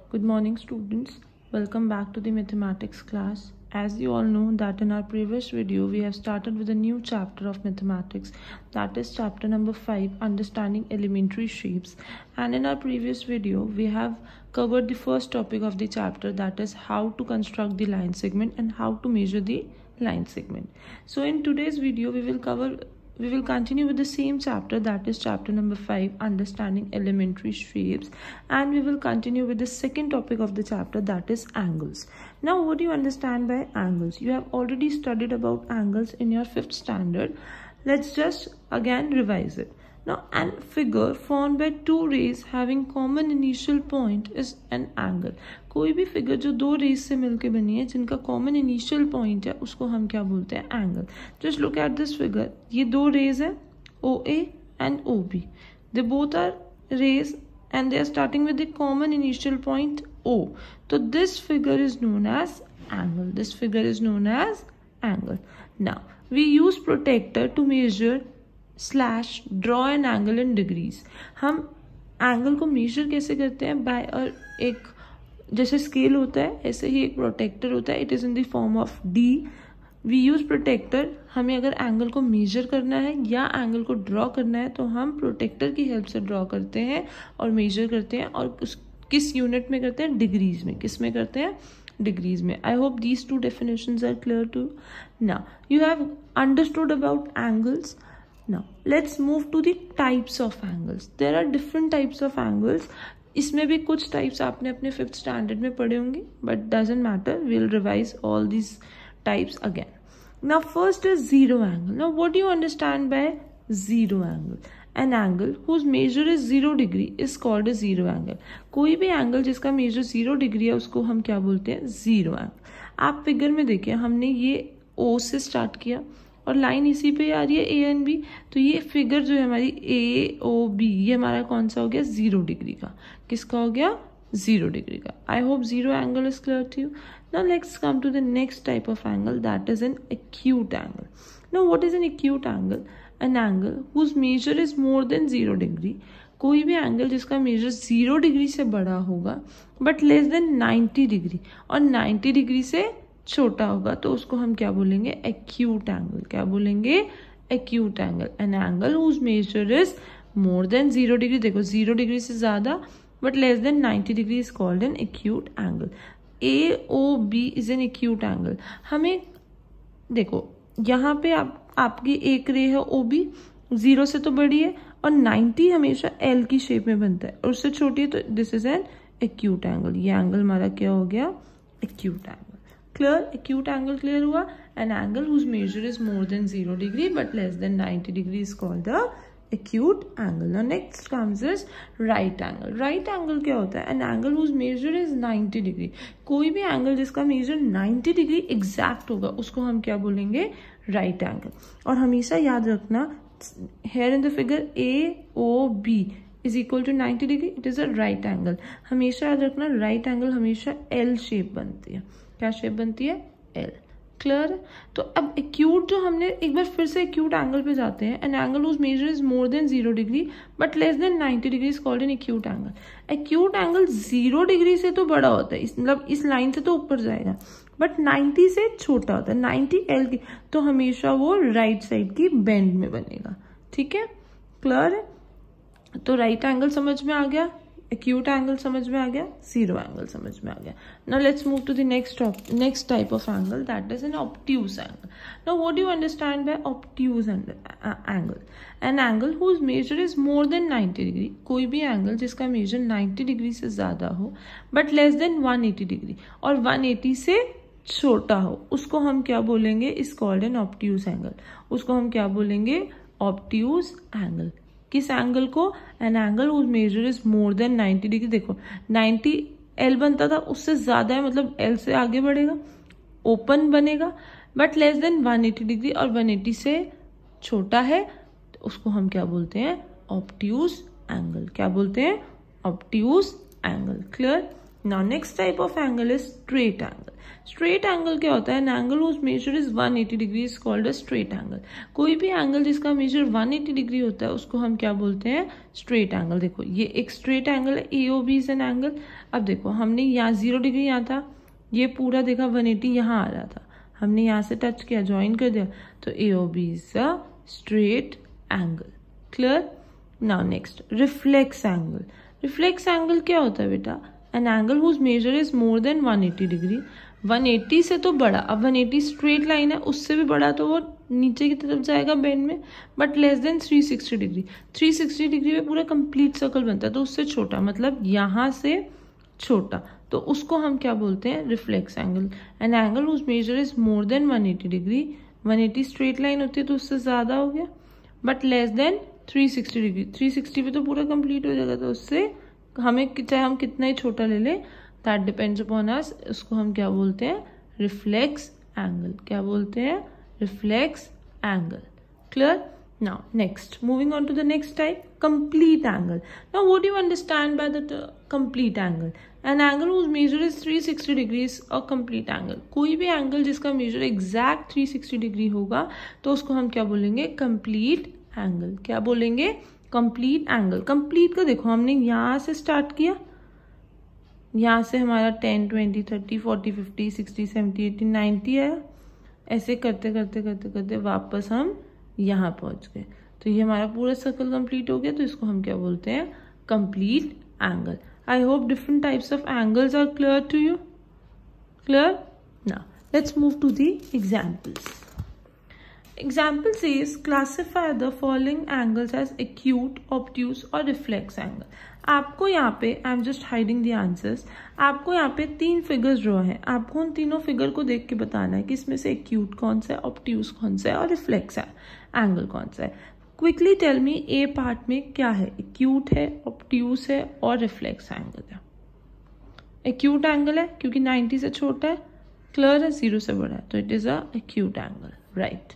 Good morning, students. Welcome back to the mathematics class. As you all know that in our previous video we have started with a new chapter of mathematics, that is chapter number 5, understanding elementary shapes. And in our previous video we have covered the first topic of the chapter, that is how to construct the line segment and how to measure the line segment. So in today's video we will continue with the same chapter, that is chapter number 5, understanding elementary shapes, and we will continue with the second topic of the chapter, that is angles. Now what do you understand by angles? You have already studied about angles in your 5th standard. Let's just again revise it. Now, a figure formed by two rays having common initial point is an angle. कोई भी figure जो दो raise से मिलकर बनी है जिनका common initial point है उसको हम क्या बोलते हैं? Angle. Just look at this figure. ये दो रेज है OA and OB. They both are rays and they are starting with the common initial point O. तो this figure is known as angle. This figure is known as angle. Now we use protractor to measure slash draw an angle in degrees. हम angle को measure कैसे करते हैं? Bye एक जैसे scale होता है ऐसे ही एक प्रोटेक्टर होता है. It is in the form of D. We use protractor. हमें अगर एंगल को मेजर करना है या एंगल को ड्रॉ करना है तो हम प्रोटेक्टर की हेल्प से ड्रॉ करते हैं और मेजर करते हैं. और किस यूनिट में करते हैं? डिग्रीज में. किस में करते हैं? डिग्रीज में. I hope these two definitions are clear to. Now you have understood about angles. Now let's move to the types of angles. There are different types of angles. इसमें भी कुछ types आपने अपने 5th standard में पढ़े होंगे, but doesn't matter. We'll revise all these types again. Now first is zero angle. Now what do you understand by zero angle? An angle whose measure is 0 degree is called a zero angle. कोई भी angle जिसका measure 0 degree है उसको हम क्या बोलते हैं? Zero angle. आप फिगर में देखिए, हमने ये O से स्टार्ट किया और लाइन इसी पे आ रही है A एंड B. तो ये फिगर जो है हमारी AOB, ये हमारा कौन सा हो गया? 0 डिग्री का. किसका हो गया? 0 डिग्री का. I hope zero angle is clear to you. Now let's come to the next type of angle, that is an acute angle. Now what is an acute angle? An angle whose measure is more than 0 degree. कोई भी angle जिसका major 0 degree से बड़ा होगा but less than 90 degree और 90 degree से छोटा होगा तो उसको हम क्या बोलेंगे? Acute angle. क्या बोलेंगे? Acute angle. An angle whose measure is more than 0 degree. देखो 0 डिग्री से ज्यादा but less than 90 degree is called an acute angle. AOB is an acute angle. हमें देखो यहाँ पे आपकी एक रे है OB, 0 से तो बड़ी है और 90 हमेशा L की शेप में बनता है और उससे छोटी है, तो this is an acute angle. ये एंगल हमारा क्या हो गया? Acute angle. Clear? Acute angle clear हुआ. An angle whose measure is more than 0 degree but less than 90 degree is called the acute angle. Now next comes is right angle. Right angle क्या होता है? An angle whose measure is 90 degree. कोई भी angle जिसका major 90 degree exact होगा उसको हम क्या बोलेंगे? Right angle. और हमेशा याद रखना, here in the figure AOB is equal to 90 degree. It is a right angle. हमेशा याद रखना, राइट एंगल हमेशा L शेप बनती है. क्या शेप बनती है? L. क्लियर है? तो अब एक्यूट जो हमने एक बार फिर से एक्यूट एंगल पे जाते हैं. An angle whose measure is more than 0 degree but less than 90 degree is called an acute angle. Acute angle 0 degree से तो बड़ा होता है, मतलब इस लाइन से तो ऊपर जाएगा, बट 90 से छोटा होता है. 90 L की, तो हमेशा वो राइट साइड की बेंड में बनेगा. ठीक है? क्लियर है? तो राइट एंगल समझ में आ गया, एक्यूट एंगल समझ में आ गया, जीरो एंगल समझ में आ गया. Now let's move to the next type of angle, that is an obtuse angle. Now what do you understand by obtuse angle? An angle whose measure is more than 90 degree. कोई भी angle जिसका major 90 degree से ज्यादा हो but less then 180 degree और 180 से छोटा हो उसको हम क्या बोलेंगे? Is called an obtuse angle. उसको हम क्या बोलेंगे? Obtuse angle. किस एंगल को? An angle whose measure is more than 90 degree. देखो 90 L बनता था, उससे ज्यादा है मतलब L से आगे बढ़ेगा, ओपन बनेगा, बट लेस देन 180 डिग्री और 180 से छोटा है तो उसको हम क्या बोलते हैं? Obtuse angle. क्या बोलते हैं? Obtuse angle. Clear? Now next type of angle is straight angle. Straight angle क्या होता है? An angle whose measure is 180 degree is called a straight angle. कोई भी एंगल जिसका मेजर 180 डिग्री होता है उसको हम क्या बोलते हैं? Straight angle. देखो ये एक स्ट्रेट एंगल है, AOB इज एन एंगल। अब देखो हमने यहाँ 0 डिग्री यहाँ था, ये पूरा देखा 180 यहाँ आ रहा था, हमने यहाँ से टच किया, ज्वाइन कर दिया, तो AOB is a straight angle. Clear? Now next, reflex angle. Reflex angle क्या होता है बेटा? An angle whose measure is more than 180 degree. 180 से तो बड़ा, अब 180 स्ट्रेट लाइन है, उससे भी बड़ा तो वो नीचे की तरफ जाएगा बेंड में, but less then 360 degree. 360 degree में पूरा कंप्लीट सर्कल बनता है, तो उससे छोटा, मतलब यहाँ से छोटा, तो उसको हम क्या बोलते हैं? Reflex angle. An angle whose measure is more than 180 degree. 180 straight line होती है तो उससे ज्यादा हो गया, बट लेस देन 360 डिग्री। 360 पे तो पूरा कंप्लीट हो जाएगा, तो उससे हमें चाहे हम कितना ही छोटा ले लें, दैट डिपेंड्स अपॉन अस, उसको हम क्या बोलते हैं? Reflex angle. क्या बोलते हैं? Reflex angle. Clear? Now next, moving on to the next type, complete angle. Now what do you understand by the complete angle? An angle whose measure is 360 degrees a complete angle. कोई भी angle जिसका major exact 360 degree होगा तो उसको हम क्या बोलेंगे? Complete angle. क्या बोलेंगे? Complete angle. कंप्लीट का देखो हमने यहाँ से स्टार्ट किया, यहाँ से हमारा 10, 20, 30, 40, 50, 60, 70, 80, 90 आया, ऐसे करते करते करते करते वापस हम यहाँ पहुंच गए, तो ये हमारा पूरा सर्कल कंप्लीट हो गया, तो इसको हम क्या बोलते हैं? Complete angle. I hope different types of angles are clear to you. Clear? Now let's move to the examples. Example says classify the following angles as acute, obtuse और reflex angle. आपको यहाँ पे I am just hiding the answers, आपको यहाँ पे 3 figures draw हैं, आपको उन तीनों फिगर को देख के बताना है कि इसमें से एक्यूट कौन सा है, ऑब्ट्यूज कौन सा है और रिफ्लेक्स एंगल कौन सा है। क्विकली टेल मी, ए पार्ट में क्या है? एक्यूट है, ऑब्ट्यूज है और रिफ्लेक्स एंगल है। एक्यूट एंगल है क्योंकि 90 से छोटा है, क्लियर है, 0 से बड़ा है, तो it is a acute angle, right.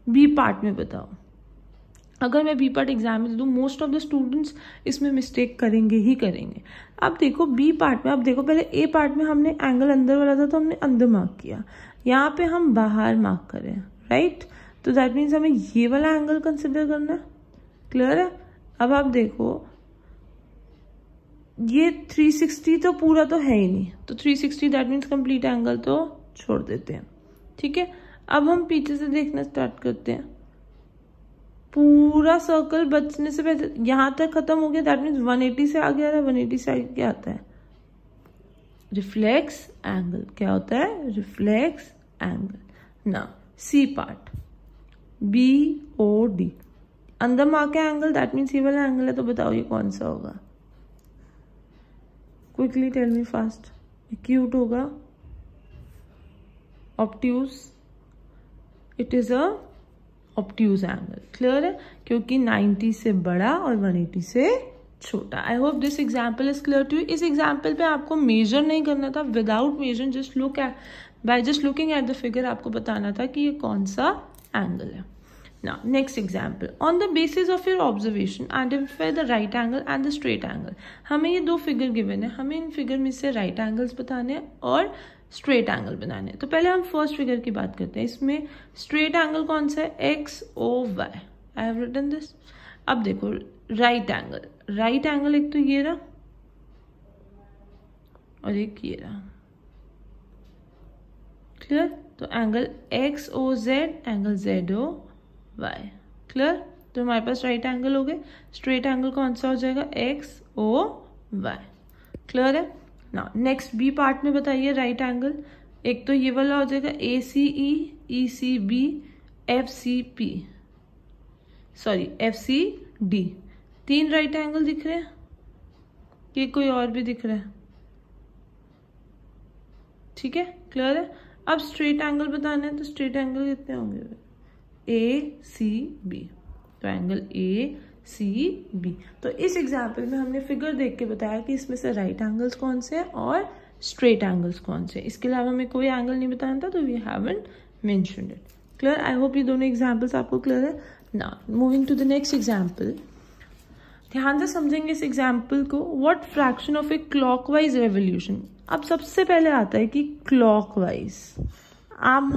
B part में बताओ। अगर मैं बी पार्ट एग्जाम में दे दूँ, मोस्ट ऑफ द स्टूडेंट्स इसमें मिस्टेक करेंगे ही करेंगे। अब देखो बी पार्ट में, अब देखो पहले ए पार्ट में हमने एंगल अंदर वाला था तो हमने अंदर मार्क किया, यहाँ पे हम बाहर मार्क करें, राइट, तो दैट मीन्स हमें ये वाला एंगल कंसिडर करना है। क्लियर है? अब आप देखो ये 360 तो पूरा तो है ही नहीं, तो 360 दैट मीन्स कंप्लीट एंगल तो छोड़ देते हैं। ठीक है, अब हम पीछे से देखना स्टार्ट करते हैं, पूरा सर्कल बचने से पहले यहां तक खत्म हो गया, दैट मीन्स 180 से आगे आ रहा है, 180 से आगे क्या आता है? Reflex angle. क्या होता है? Reflex angle. ना सी पार्ट, BOD अंदर मार्क है एंगल, दैट मीन्स ये वाला एंगल है, तो बताओ ये कौन सा होगा? Quickly tell me fast. Acute होगा, obtuse, it is a obtuse angle. Clear है? क्योंकि 90 से बड़ा और 180 से छोटा। I hope this example is clear to you. इस एग्जाम्पल पे आपको मेजर नहीं करना था, without measure just look at, by just looking at the figure आपको बताना था कि ये कौन सा एंगल है। Now, next example. On the basis of your observation, identify the right angle and the straight angle. हमें ये 2 फिगर गिवन है, हमें इन फिगर में से राइट एंगल्स बताने हैं और स्ट्रेट एंगल बनाने हैं। तो पहले हम फर्स्ट फिगर की बात करते हैं। इसमें स्ट्रेट एंगल कौन सा है? XOY। I have written this. अब देखो राइट एंगल, राइट एंगल एक तो ये रहा और एक ये रहा। क्लियर? तो angle XOZ, angle ZOY। Clear? तो हमारे पास राइट एंगल हो गए। स्ट्रेट एंगल कौन सा हो जाएगा? XOY। क्लियर है? ना नेक्स्ट बी पार्ट में बताइए राइट एंगल। एक तो ये वाला हो जाएगा ACE, ECB, FCP, sorry FCD। 3 right angle दिख रहे हैं कि कोई और भी दिख रहा है? ठीक है, क्लियर है। अब स्ट्रेट एंगल बताना है, तो स्ट्रेट एंगल कितने होंगे? ACB, तो एंगल ACB। तो इस एग्जाम्पल में हमने फिगर देख के बताया कि इसमें से राइट एंगल्स कौन से हैं और स्ट्रेट एंगल्स कौन से। इसके अलावा हमें कोई एंगल नहीं बताना था, तो we haven't mentioned it. Clear? I hope ये दोनों एग्जाम्पल्स आपको क्लियर है। Now moving to the next example. ध्यान से समझेंगे इस एग्जाम्पल को। What fraction of a clockwise revolution. अब सबसे पहले आता है कि क्लॉकवाइज। अब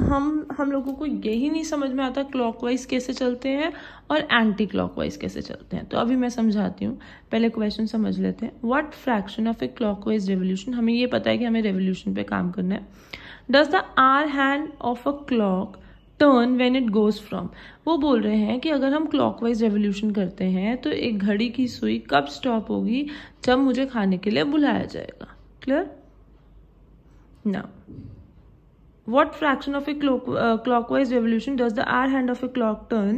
हम लोगों को यही नहीं समझ में आता क्लॉकवाइज कैसे चलते हैं और एंटी क्लॉकवाइज कैसे चलते हैं। तो अभी मैं समझाती हूँ, पहले क्वेश्चन समझ लेते हैं। What fraction of a clockwise revolution, हमें ये पता है कि हमें रेवोल्यूशन पे काम करना है। Does the hour hand of a clock turn when it goes from. वो बोल रहे हैं कि अगर हम क्लॉकवाइज रेवोल्यूशन करते हैं तो एक घड़ी की सुई कब स्टॉप होगी, जब मुझे खाने के लिए बुलाया जाएगा। Clear. Now what fraction of a clockwise revolution does the hour hand of a clock turn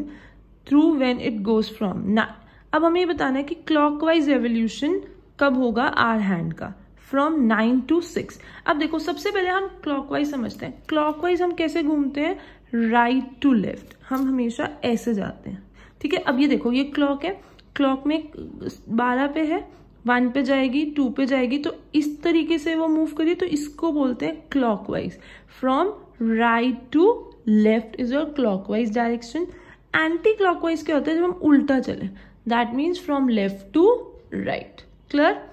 through when it goes from ना। अब हमें ये बताना है कि clockwise revolution कब होगा hour hand का, from 9 to 6। अब देखो सबसे पहले हम clockwise समझते हैं। clockwise हम कैसे घूमते हैं, right to left, हम हमेशा ऐसे जाते हैं। ठीक है, अब ये देखो ये क्लॉक है, क्लॉक में 12 पे है, 1 पे जाएगी, 2 पे जाएगी, तो इस तरीके से वो मूव करिए, तो इसको बोलते हैं clockwise. From right to left is your clockwise direction. Anti clockwise क्या होता है, जब हम उल्टा चले, that means from left to right. Clear.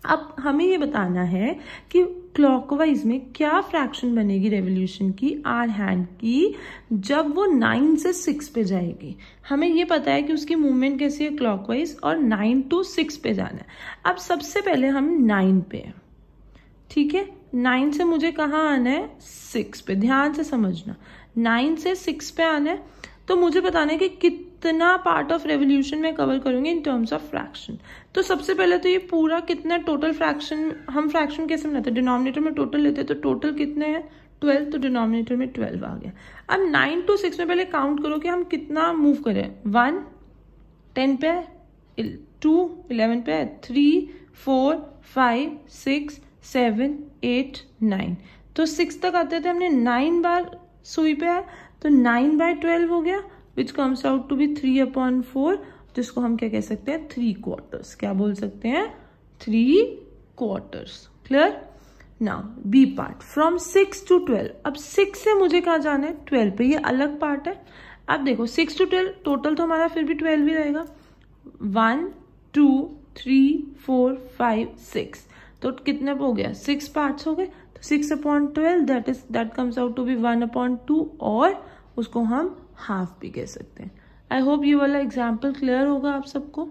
अब हमें ये बताना है कि क्लॉकवाइज में क्या फ्रैक्शन बनेगी रेवोल्यूशन की, आवर हैंड की, जब वो 9 से 6 पे जाएगी। हमें ये पता है कि उसकी मूवमेंट कैसी है क्लॉकवाइज, और 9 to 6 पे जाना है। अब सबसे पहले हम 9 पे हैं। ठीक है, 9 से मुझे कहाँ आना है, 6 पे। ध्यान से समझना, 9 से 6 पे आना है, तो मुझे बताना है कि कितना पार्ट ऑफ रेवोल्यूशन में कवर करूंगी इन टर्म्स ऑफ फ्रैक्शन। तो सबसे पहले तो ये पूरा कितना टोटल फ्रैक्शन, हम फ्रैक्शन कैसे बनाते हैं, डिनोमिनेटर में टोटल लेते हैं, तो टोटल कितने हैं 12, तो डिनोमिनेटर में 12 आ गया। अब 9 to 6 में पहले काउंट करो कि हम कितना मूव करें। 1 10 पे है, 2 11 पे है, 3 4 5 6 7 8 9, तो 6 तक आते थे, हमने 9 बार सुई पे है, तो 9/12 हो गया, which comes out to be 3/4, जिसको हम क्या कह सकते हैं, 3/4। क्या बोल सकते हैं, 3/4। Clear. Now B part, from 6 to 12। अब 6 से मुझे कहाँ जाना है, 12 पे, ये अलग पार्ट है। अब देखो 6 to 12 टोटल तो हमारा फिर भी 12 ही रहेगा। 1 2 3 4 5 6, तो कितने हो गया, 6 पार्ट्स हो गए, तो 6/12 that comes out to be 1/2, और उसको हम हाफ भी कह सकते हैं। आई होप ये वाला एग्जाम्पल क्लियर होगा आप सबको।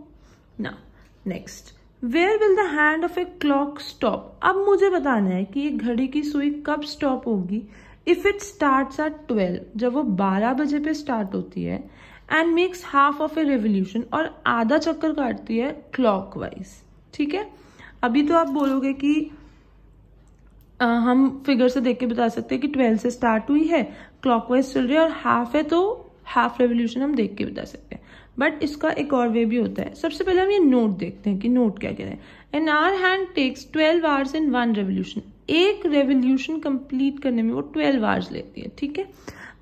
Now next, where will the hand of a clock stop. अब मुझे बताना है कि ये घड़ी की सुई कब स्टॉप होगी, इफ इट स्टार्ट्स एट 12, जब वो 12 बजे पे स्टार्ट होती है, and makes half of a revolution, और आधा चक्कर काटती है क्लॉकवाइज। ठीक है, अभी तो आप बोलोगे कि हम फिगर से देख के बता सकते हैं कि 12 से स्टार्ट हुई है, क्लॉकवाइज चल रही है, और हाफ है तो हाफ रेवोल्यूशन हम देख के बता सकते हैं। बट इसका एक और वे भी होता है। सबसे पहले हम ये नोट देखते हैं कि नोट क्या कह रहे हैं। An hour hand takes 12 hours in 1 revolution. एक रेवोल्यूशन कंप्लीट करने में वो 12 आवर्स लेती है। ठीक है,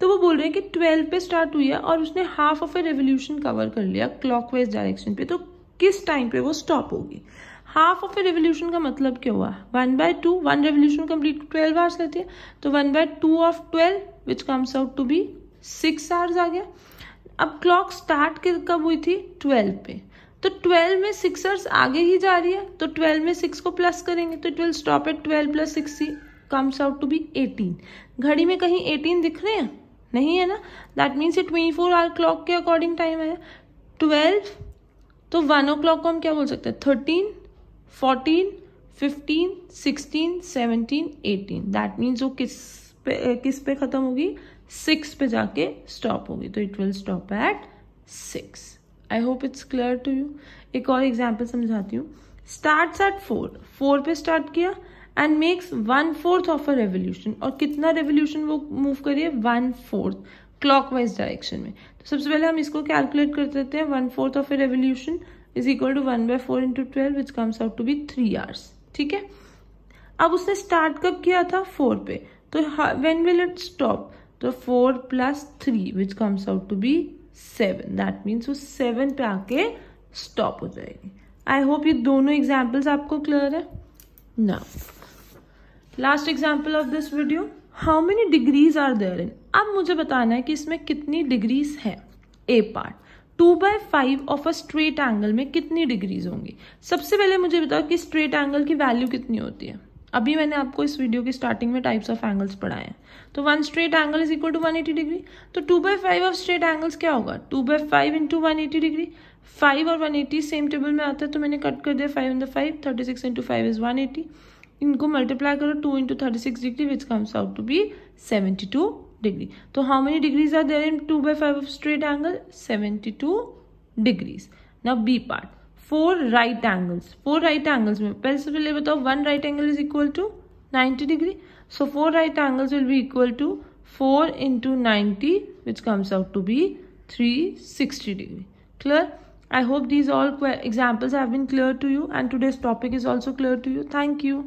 तो वो बोल रहे हैं कि 12 पे स्टार्ट हुई है और उसने half of a revolution cover कर लिया क्लॉकवाइज डायरेक्शन पे, तो किस टाइम पे वो स्टॉप होगी। हाफ ऑफ ए रेवोल्यूशन का मतलब क्या हुआ, 1/2, 1 रेवोल्यूशन कंप्लीट 12 आवर्स लेती है, तो 1/2 of 12 which comes out to be 6 hours आ गया। अब क्लॉक स्टार्ट कब हुई थी, 12 पे, तो 12 में 6 आवर्स आगे ही जा रही है, तो 12 में 6 को प्लस करेंगे, तो it will stop at 12 + 6 comes out to be 18। घड़ी में कहीं 18 दिख रहे हैं, नहीं है ना, दैट मीन्स ये 24 आवर क्लॉक के अकॉर्डिंग टाइम है। 12, तो 1 o'clock को हम क्या बोल सकते हैं, 13 14 15 16 17 18, दैट मीन्स वो किस पे खत्म होगी, 6 पे जाके स्टॉप होगी, तो it will stop at 6। I hope it's clear to you. एक और एग्जाम्पल समझाती हूँ। स्टार्ट्स एट 4 पे स्टार्ट किया and makes 1/4 of a revolution, और कितना रेवोल्यूशन वो मूव करिए, 1/4 क्लॉकवाइज डायरेक्शन में। तो सबसे पहले हम इसको कैलकुलेट कर देते हैं। 1/4 of a revolution is equal to 1/4 × 12 which comes out to be 3 hours. ठीक है, अब उसने स्टार्ट कब किया था, 4 पे, तो व्हेन विल इट स्टॉप, तो 4 + 3 which comes out to be 7, that means वो 7 पे आके स्टॉप हो जाएगी। आई होप ये दोनों एग्जाम्पल्स आपको क्लियर है। Now last example of this video, how many degrees are there in. अब मुझे बताना है कि इसमें कितनी डिग्रीज है। A part, 2/5 of a straight angle में कितनी डिग्रीज होंगी? सबसे पहले मुझे बताओ कि स्ट्रेट एंगल की वैल्यू कितनी होती है। अभी मैंने आपको इस वीडियो की स्टार्टिंग में टाइप्स ऑफ एंगल्स पढ़ाए हैं। तो 1 straight angle is equal to 180 degree. तो 2/5 ऑफ स्ट्रेट एंगल्स क्या होगा? 2/5 इंटू 180 डिग्री। 5 और 180 सेम टेबल में आता है, तो मैंने कट कर दिया 5 इन द 5। 36 into 5 is 180। इनको मल्टीप्लाई करो 2 into 36 degree which comes out to be 72 degree. तो how many degrees are there in 2/5 of straight angle? 72 degrees. Now B part, 4 right angles. 4 right angles में पहले से पहले बताओ 1 right angle is equal to 90 degree. So 4 right angles will be equal to 4 into 90 which comes out to be 360 degree. Clear? I hope these all examples have been clear to you and today's topic is also clear to you. Thank you.